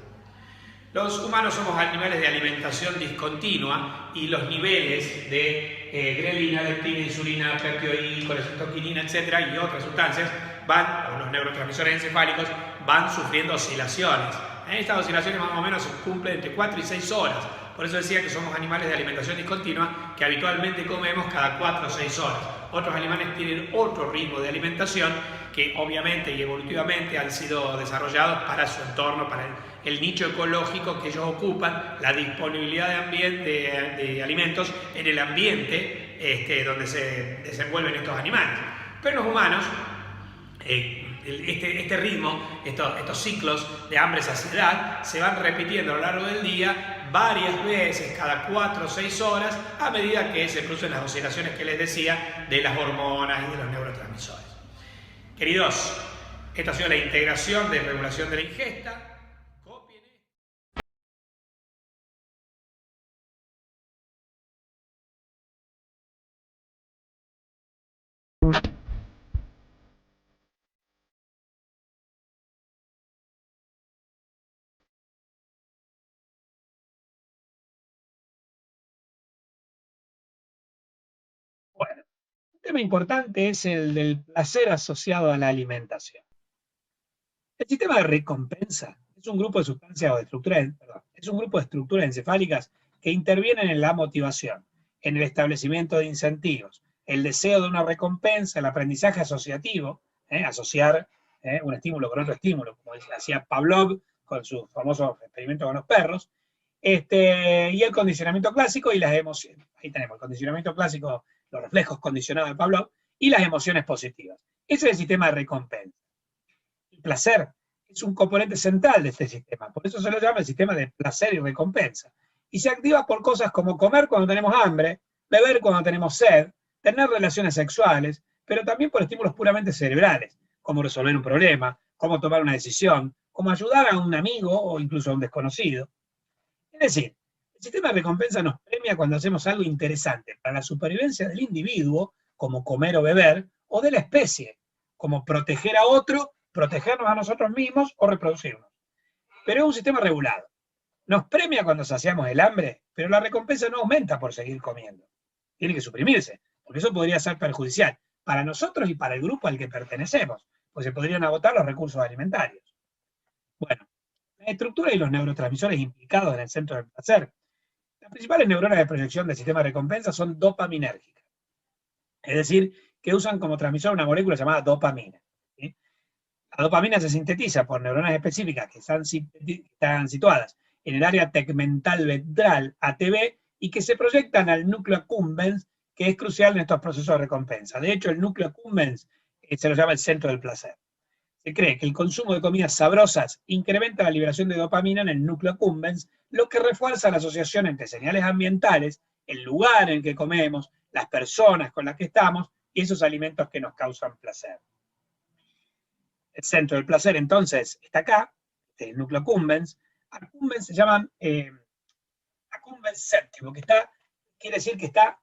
[SPEAKER 2] Los humanos somos animales de alimentación discontinua, y los niveles de grelina, leptina, insulina, péptido I, colecistoquinina, etcétera, y otras sustancias o los neurotransmisores encefálicos van sufriendo oscilaciones. Estas oscilaciones más o menos se cumplen entre 4 y 6 horas. Por eso decía que somos animales de alimentación discontinua, que habitualmente comemos cada 4 o 6 horas. Otros animales tienen otro ritmo de alimentación, que obviamente y evolutivamente han sido desarrollados para su entorno, para el nicho ecológico que ellos ocupan, la disponibilidad de alimentos en el ambiente donde se desenvuelven estos animales. Pero los humanos, este ritmo, estos ciclos de hambre-saciedad se van repitiendo a lo largo del día varias veces, cada 4 o 6 horas, a medida que se producen las oscilaciones que les decía de las hormonas y de los neurotransmisores. Queridos, esta ha sido la integración de regulación de la ingesta.
[SPEAKER 1] tema importante es el del placer asociado a la alimentación. El sistema de recompensa es un grupo de sustancias o de estructuras, perdón, es un grupo de estructuras encefálicas que intervienen en la motivación, en el establecimiento de incentivos, el deseo de una recompensa, el aprendizaje asociativo, asociar un estímulo con otro estímulo, como hacía Pavlov con sus famosos experimentos con los perros, y el condicionamiento clásico y las emociones. Ahí tenemos el condicionamiento clásico, los reflejos condicionados de Pavlov, y las emociones positivas. Ese es el sistema de recompensa. El placer es un componente central de este sistema, por eso se lo llama el sistema de placer y recompensa. Y se activa por cosas como comer cuando tenemos hambre, beber cuando tenemos sed, tener relaciones sexuales, pero también por estímulos puramente cerebrales, como resolver un problema, como tomar una decisión, como ayudar a un amigo o incluso a un desconocido. Es decir, el sistema de recompensa nos premia cuando hacemos algo interesante para la supervivencia del individuo, como comer o beber, o de la especie, como proteger a otro, protegernos a nosotros mismos o reproducirnos. Pero es un sistema regulado. Nos premia cuando saciamos el hambre, pero la recompensa no aumenta por seguir comiendo. Tiene que suprimirse, porque eso podría ser perjudicial para nosotros y para el grupo al que pertenecemos, pues se podrían agotar los recursos alimentarios. Bueno, la estructura y los neurotransmisores implicados en el centro del placer. Las principales neuronas de proyección del sistema de recompensa son dopaminérgicas, es decir, que usan como transmisor una molécula llamada dopamina. ¿Sí? La dopamina se sintetiza por neuronas específicas que están situadas en el área tegmental ventral, ATV, y que se proyectan al núcleo accumbens, que es crucial en estos procesos de recompensa. De hecho, el núcleo accumbens se lo llama el centro del placer. Se cree que el consumo de comidas sabrosas incrementa la liberación de dopamina en el núcleo accumbens, lo que refuerza la asociación entre señales ambientales, el lugar en que comemos, las personas con las que estamos y esos alimentos que nos causan placer. El centro del placer, entonces, está acá, el núcleo accumbens. Accumbens se llaman accumbens séptimo, que quiere decir que está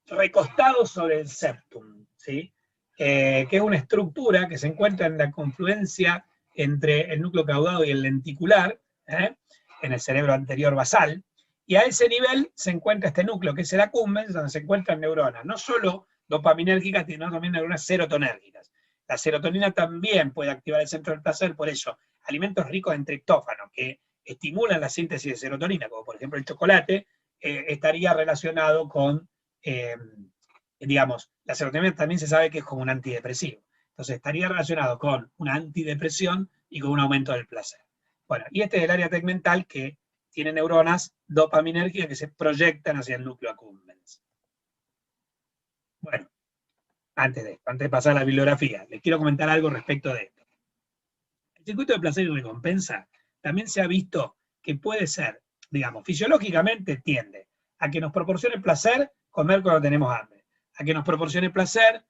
[SPEAKER 1] recostado sobre el septum, ¿sí? Que es una estructura que se encuentra en la confluencia entre el núcleo caudado y el lenticular, en el cerebro anterior basal, y a ese nivel se encuentra este núcleo, que es el accumbens, donde se encuentran neuronas, no solo dopaminérgicas, sino también neuronas serotonérgicas. La serotonina también puede activar el centro del placer, por eso alimentos ricos en triptófano, que estimulan la síntesis de serotonina, como por ejemplo el chocolate, estaría relacionado con, digamos, la serotonina también se sabe que es como un antidepresivo. Entonces estaría relacionado con una antidepresión y con un aumento del placer. Bueno, y este es el área tegmental que tiene neuronas dopaminérgicas que se proyectan hacia el núcleo accumbens. Bueno, antes de pasar a la bibliografía, les quiero comentar algo respecto de esto. El circuito de placer y recompensa también se ha visto que puede ser, digamos, fisiológicamente tiende a que nos proporcione placer comer cuando tenemos hambre, a que nos proporcione placer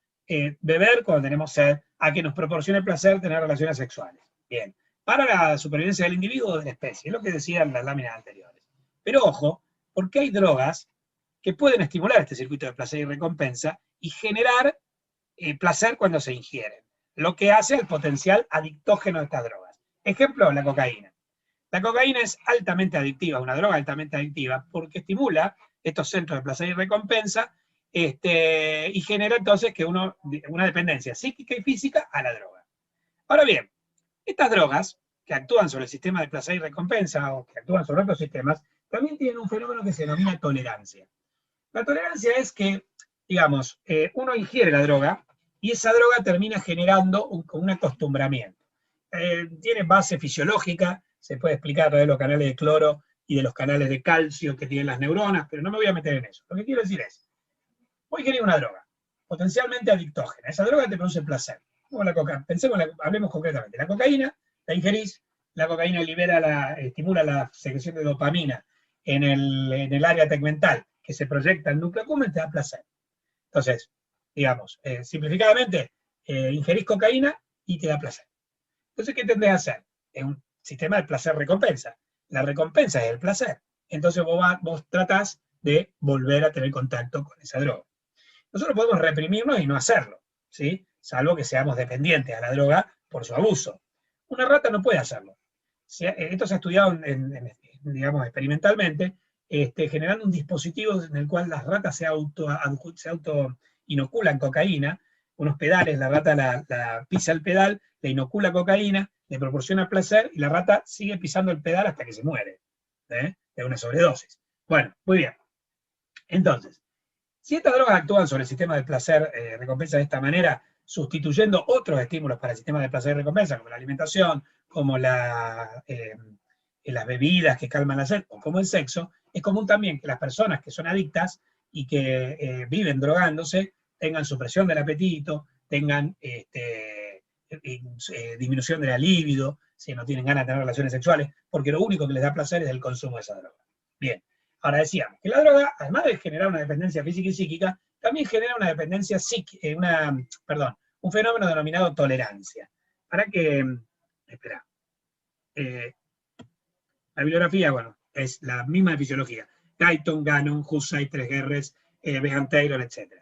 [SPEAKER 1] beber cuando tenemos sed, a que nos proporcione placer tener relaciones sexuales. Bien, para la supervivencia del individuo o de la especie, es lo que decían las láminas anteriores. Pero ojo, porque hay drogas que pueden estimular este circuito de placer y recompensa y generar placer cuando se ingieren, lo que hace el potencial adictógeno de estas drogas. Ejemplo, la cocaína. La cocaína es altamente adictiva, una droga altamente adictiva, porque estimula estos centros de placer y recompensa y genera entonces que una dependencia psíquica y física a la droga. Ahora bien, estas drogas que actúan sobre el sistema de placer y recompensa o que actúan sobre otros sistemas, también tienen un fenómeno que se denomina tolerancia. La tolerancia es que, digamos, uno ingiere la droga y esa droga termina generando un acostumbramiento. Tiene base fisiológica, se puede explicar a través de los canales de cloro y de los canales de calcio que tienen las neuronas, pero no me voy a meter en eso. Lo que quiero decir es, voy a ingerir una droga, potencialmente adictógena. Esa droga te produce placer. Como la cocaína. Hablemos concretamente. La cocaína, la ingerís, la cocaína estimula la secreción de dopamina en el área tegmental, que se proyecta al núcleo accumbens, te da placer. Entonces, digamos, simplificadamente, ingerís cocaína y te da placer. Entonces, ¿qué tendés a hacer? Es un sistema de placer-recompensa. La recompensa es el placer. Entonces vos tratás de volver a tener contacto con esa droga. Nosotros podemos reprimirnos y no hacerlo, ¿sí? Salvo que seamos dependientes a la droga por su abuso. Una rata no puede hacerlo. Esto se ha estudiado, digamos, experimentalmente, generando un dispositivo en el cual las ratas se auto inoculan cocaína, unos pedales, la rata la pisa el pedal, le inocula cocaína, le proporciona placer, y la rata sigue pisando el pedal hasta que se muere, de una sobredosis. Bueno, muy bien. Entonces, si estas drogas actúan sobre el sistema de placer recompensa de esta manera, sustituyendo otros estímulos para el sistema de placer y recompensa, como la alimentación, como las bebidas que calman la sed, o como el sexo, es común también que las personas que son adictas y que viven drogándose tengan supresión del apetito, tengan disminución de la libido, si no tienen ganas de tener relaciones sexuales, porque lo único que les da placer es el consumo de esa droga. Bien. Ahora decíamos que la droga, además de generar una dependencia física y psíquica, también genera una dependencia un fenómeno denominado tolerancia. Para que, espera, la bibliografía, bueno, es la misma de fisiología. Guyton, Gannon, Husay, Tresguerres, Behan Taylor, etc.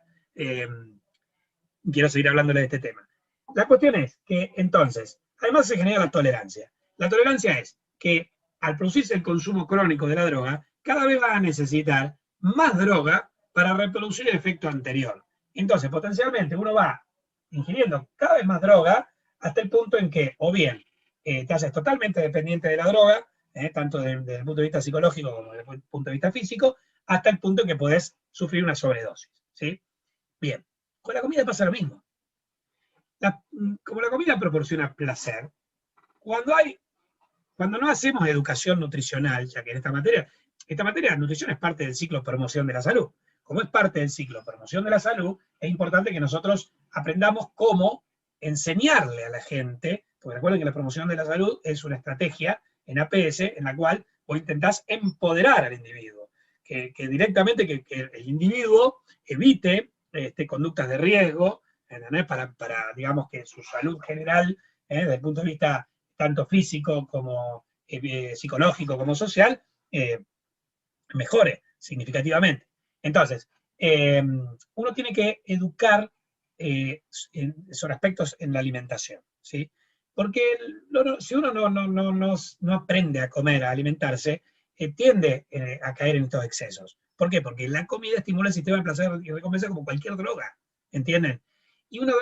[SPEAKER 1] Quiero seguir hablándole de este tema. La cuestión es que, entonces, además se genera la tolerancia. La tolerancia es que, al producirse el consumo crónico de la droga, cada vez va a necesitar más droga para reproducir el efecto anterior. Entonces, potencialmente, uno va ingiriendo cada vez más droga hasta el punto en que, o bien, te haces totalmente dependiente de la droga, tanto desde el punto de vista psicológico como desde el punto de vista físico, hasta el punto en que podés sufrir una sobredosis. ¿Sí? Bien, con la comida pasa lo mismo. Como la comida proporciona placer, cuando no hacemos educación nutricional, ya que en esta materia la nutrición es parte del ciclo de promoción de la salud. Como es parte del ciclo de promoción de la salud, es importante que nosotros aprendamos cómo enseñarle a la gente, porque recuerden que la promoción de la salud es una estrategia en APS en la cual vos intentás empoderar al individuo, que directamente que el individuo evite conductas de riesgo, para, digamos, que su salud general, desde el punto de vista tanto físico como psicológico como social, mejore significativamente. Entonces, uno tiene que educar sobre aspectos en la alimentación, ¿sí? Porque si uno no aprende a comer, a alimentarse, tiende a caer en estos excesos. ¿Por qué? Porque la comida estimula el sistema de placer y recompensa como cualquier droga, ¿entienden? Y uno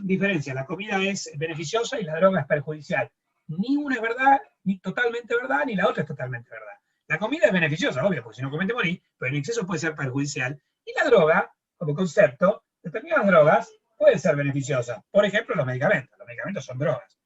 [SPEAKER 1] diferencia, la comida es beneficiosa y la droga es perjudicial. Ni una es verdad, ni totalmente verdad, ni la otra es totalmente verdad. La comida es beneficiosa, obvio, porque si no comes te morís, pero en exceso puede ser perjudicial. Y la droga, como concepto, determinadas drogas pueden ser beneficiosas. Por ejemplo, los medicamentos. Los medicamentos son drogas,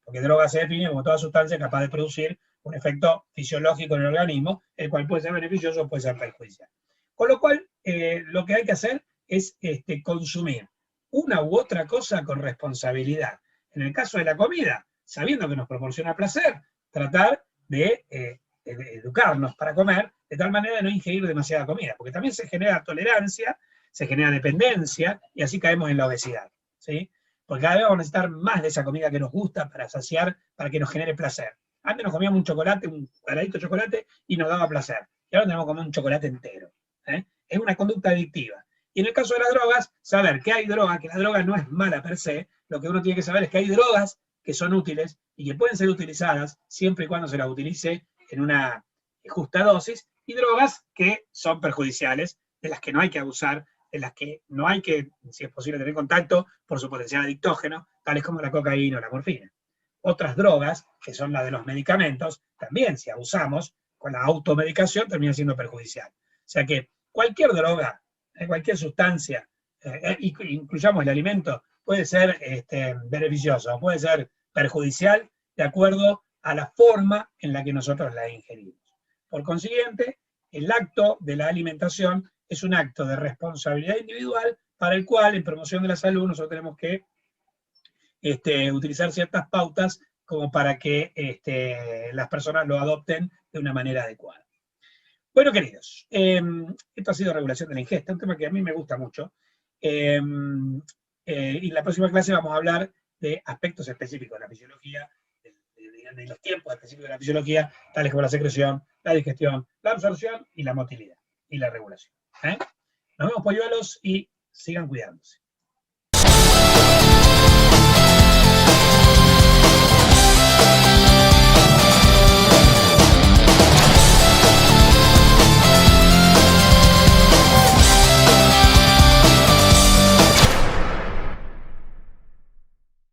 [SPEAKER 1] porque droga se define como toda sustancia capaz de producir un efecto fisiológico en el organismo, el cual puede ser beneficioso o puede ser perjudicial. Con lo cual, lo que hay que hacer es consumir una u otra cosa con responsabilidad. En el caso de la comida, sabiendo que nos proporciona placer, tratar de educarnos para comer, de tal manera de no ingerir demasiada comida, porque también se genera tolerancia, se genera dependencia, y así caemos en la obesidad, ¿sí? Porque cada vez vamos a necesitar más de esa comida que nos gusta para saciar, para que nos genere placer. Antes nos comíamos un chocolate, un cuadradito de chocolate, y nos daba placer. Y ahora tenemos que comer un chocolate entero. Es una conducta adictiva. Y en el caso de las drogas, saber que hay droga, que la droga no es mala per se, lo que uno tiene que saber es que hay drogas que son útiles y que pueden ser utilizadas siempre y cuando se las utilice en una justa dosis, y drogas que son perjudiciales, de las que no hay que abusar, de las que no hay que, si es posible, tener contacto por su potencial adictógeno, tales como la cocaína o la morfina. Otras drogas, que son las de los medicamentos, también si abusamos con la automedicación termina siendo perjudicial. O sea que cualquier droga, cualquier sustancia, incluyamos el alimento, puede ser beneficioso o puede ser perjudicial de acuerdo a la forma en la que nosotros la ingerimos. Por consiguiente, el acto de la alimentación es un acto de responsabilidad individual para el cual, en promoción de la salud, nosotros tenemos que utilizar ciertas pautas como para que las personas lo adopten de una manera adecuada. Bueno, queridos, esto ha sido regulación de la ingesta, un tema que a mí me gusta mucho. Y en la próxima clase vamos a hablar de aspectos específicos de la fisiología, de los tiempos específicos de la fisiología, tales como la secreción, la digestión, la absorción y la motilidad y la regulación. Nos vemos, polluelos, y sigan cuidándose.